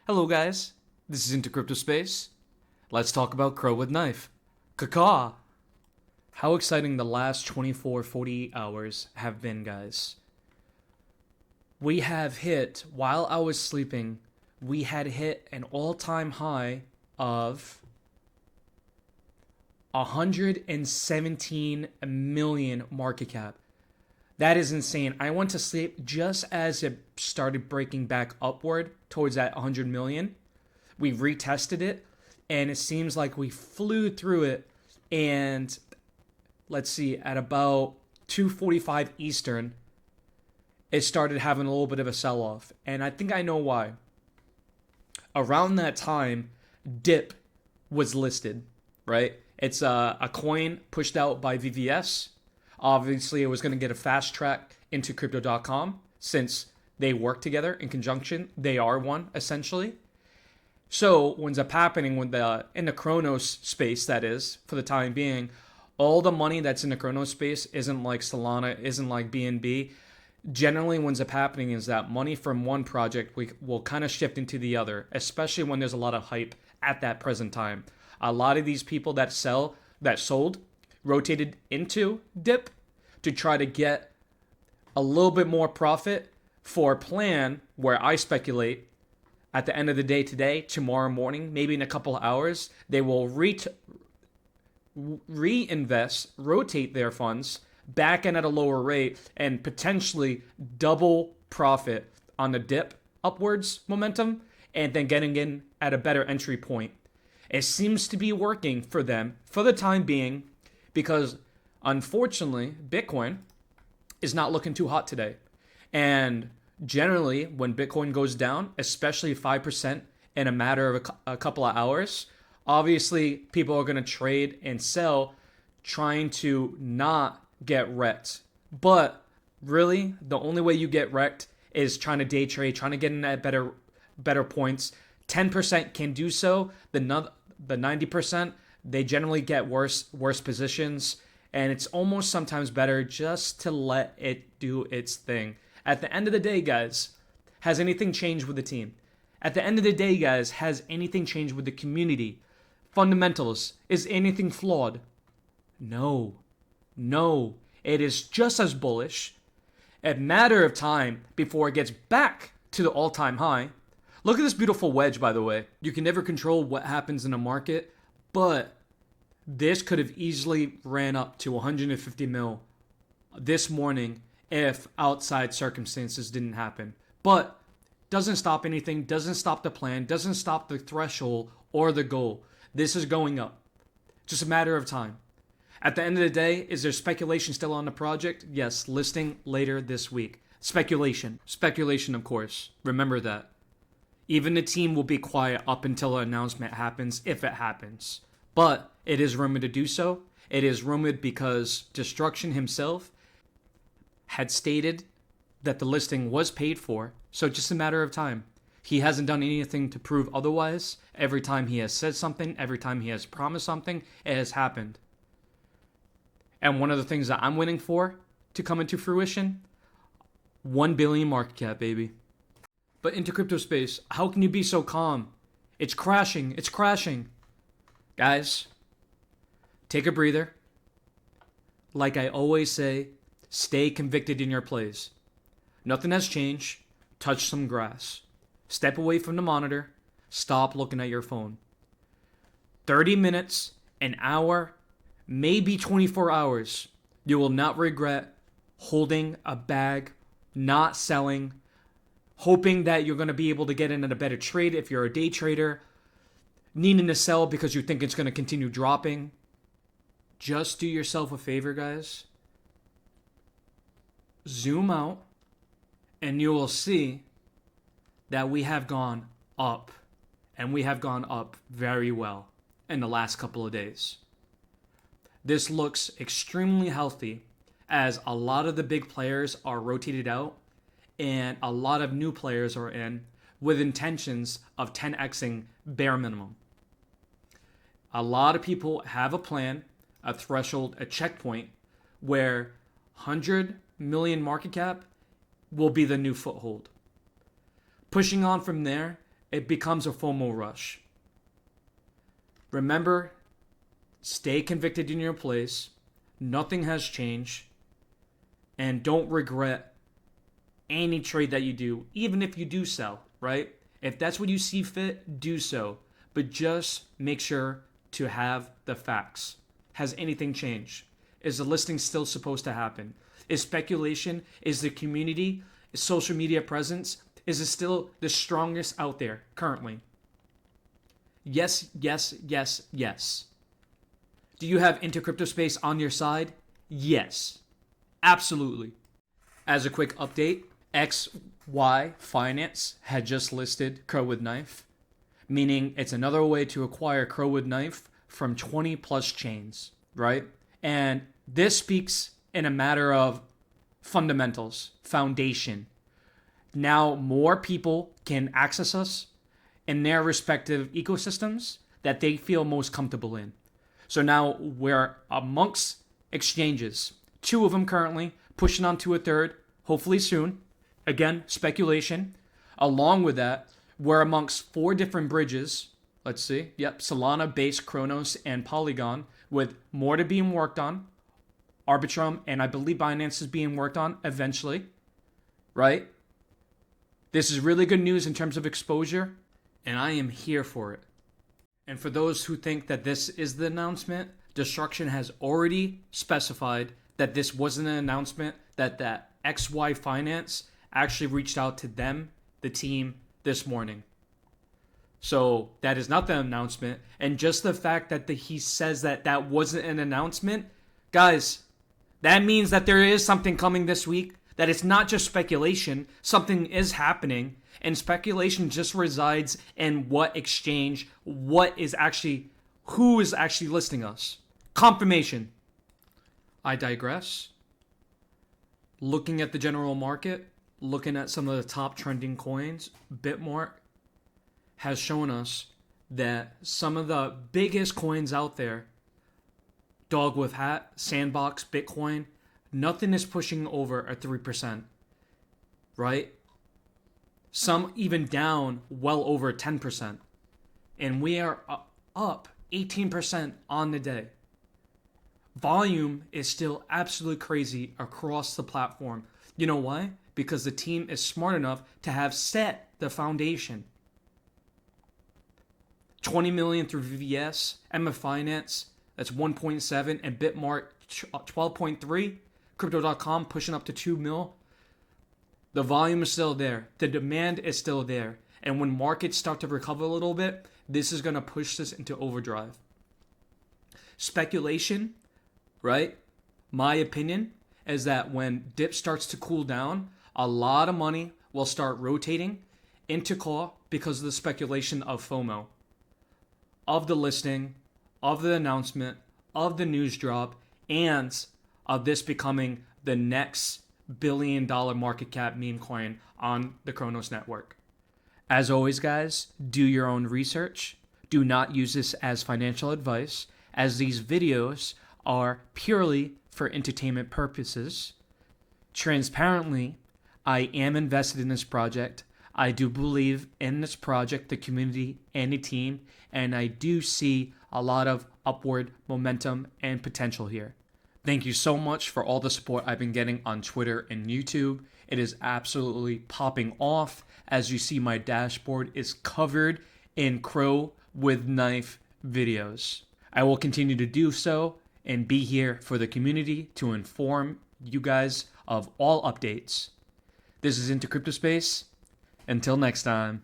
Hello guys, this is IntoCryptoSpace. Let's talk about Crow with Knife. CAW. How exciting the last 24, 48 hours have been, guys. We have hit, while I was sleeping, we had hit an all-time high of 117 million market cap. That is insane. I went to sleep just as it started breaking back upward towards that 100 million. We retested it, and it seems like we flew through it. And let's see, at about 2:45 Eastern, it started having a little bit of a sell-off. And I think I know why. Around that time, DIP was listed, right? It's a coin pushed out by VVS. Obviously, it was going to get a fast track into crypto.com since they work together in conjunction. They are one, essentially. So what ends up happening with in the Cronos space, that is, for the time being, all the money that's in the Cronos space isn't like Solana, isn't like BNB. Generally, what ends up happening is that money from one project will kind of shift into the other, especially when there's a lot of hype at that present time. A lot of these people that sold, rotated into DIP to try to get a little bit more profit for a plan where I speculate at the end of the day today, tomorrow morning, maybe in a couple of hours, they will reinvest, rotate their funds back in at a lower rate and potentially double profit on the dip upwards momentum and then getting in at a better entry point. It seems to be working for them for the time being because unfortunately, Bitcoin is not looking too hot today. And generally, when Bitcoin goes down, especially 5% in a matter of a couple of hours, obviously people are going to trade and sell trying to not get wrecked. But really, the only way you get wrecked is trying to day trade, trying to get in at better points. 10% can do so. The 90%, they generally get worse positions, and it's almost sometimes better just to let it do its thing. At the end of the day, guys, has anything changed with the team? At the end of the day, guys, has anything changed with the community? Fundamentals, is anything flawed? No. It is just as bullish. A matter of time before it gets back to the all-time high. Look at this beautiful wedge, by the way. You can never control what happens in a market, but this could have easily ran up to 150 mil this morning if outside circumstances didn't happen. But doesn't stop anything, doesn't stop the plan, doesn't stop the threshold or the goal. This is going up. Just a matter of time. At the end of the day, is there speculation still on the project? Yes, listing later this week. Speculation, of course. Remember that. Even the team will be quiet up until an announcement happens, if it happens. But it is rumored to do so. It is rumored because Destruction himself had stated that the listing was paid for, so just a matter of time. He hasn't done anything to prove otherwise. Every time he has said something, every time he has promised something, it has happened. And one of the things that I'm waiting for to come into fruition, 1 billion market cap, baby. But IntoCryptoSpace, how can you be so calm? It's crashing. Guys, take a breather. Like I always say, stay convicted in your plays. Nothing has changed. Touch some grass. Step away from the monitor. Stop looking at your phone. 30 minutes, an hour, maybe 24 hours. You will not regret holding a bag, not selling, hoping that you're going to be able to get in at a better trade if you're a day trader, needing to sell because you think it's going to continue dropping. Just do yourself a favor, guys. Zoom out, and you will see that we have gone up, and we have gone up very well in the last couple of days. This looks extremely healthy as a lot of the big players are rotated out and a lot of new players are in with intentions of 10xing bare minimum. A lot of people have a plan, a threshold, a checkpoint where 100 million market cap will be the new foothold. Pushing on from there, it becomes a FOMO rush. Remember, stay convicted in your place. Nothing has changed. And don't regret any trade that you do, even if you do sell, right? If that's what you see fit, do so. But just make sure to have the facts. Has anything changed? Is the listing still supposed to happen? Is speculation? Is the community? Is social media presence? Is it still the strongest out there currently? Yes, yes, yes, yes. Do you have IntoCryptoSpace on your side? Yes, absolutely. As a quick update, XY Finance had just listed Crow with Knife, meaning it's another way to acquire Crow with Knife from 20 plus chains, right? And this speaks in a matter of fundamentals, foundation. Now more people can access us in their respective ecosystems that they feel most comfortable in. So now we're amongst exchanges, 2 of them currently, pushing on to a third, hopefully soon. Again, speculation. Along with that, we're amongst 4 different bridges. Let's see. Yep, Solana, Base, Cronos, and Polygon, with more to being worked on. Arbitrum, and I believe Binance is being worked on eventually, right? This is really good news in terms of exposure, and I am here for it. And for those who think that this is the announcement, Destruction has already specified that this wasn't an announcement, that XY Finance actually reached out to them, the team, this morning. So that is not the announcement. And just the fact that he says that wasn't an announcement, guys, that means that there is something coming this week, that it's not just speculation, something is happening. And speculation just resides in what exchange, who is actually listing us. Confirmation. I digress. Looking at the general market, looking at some of the top trending coins, Bitmart has shown us that some of the biggest coins out there, Dog with Hat, Sandbox, Bitcoin, nothing is pushing over a 3%, right? Some even down well over 10%. And we are up 18% on the day. Volume is still absolutely crazy across the platform. You know why? Because the team is smart enough to have set the foundation. 20 million through VVS, MF Finance, that's 1.7, and Bitmart 12.3. Crypto.com pushing up to 2 mil. The volume is still there. The demand is still there. And when markets start to recover a little bit, this is going to push this into overdrive. Speculation, right? My opinion is that when dip starts to cool down, a lot of money will start rotating into CAW because of the speculation of FOMO, of the listing, of the announcement, of the news drop, and of this becoming the next billion-dollar market cap meme coin on the Cronos network. As always, guys, do your own research. Do not use this as financial advice, as these videos are purely for entertainment purposes. Transparently, I am invested in this project. I do believe in this project, the community, and the team, and I do see a lot of upward momentum and potential here. Thank you so much for all the support I've been getting on Twitter and YouTube. It is absolutely popping off. As you see, my dashboard is covered in Crow with Knife videos. I will continue to do so and be here for the community to inform you guys of all updates. This is IntoCryptoSpace. Until next time.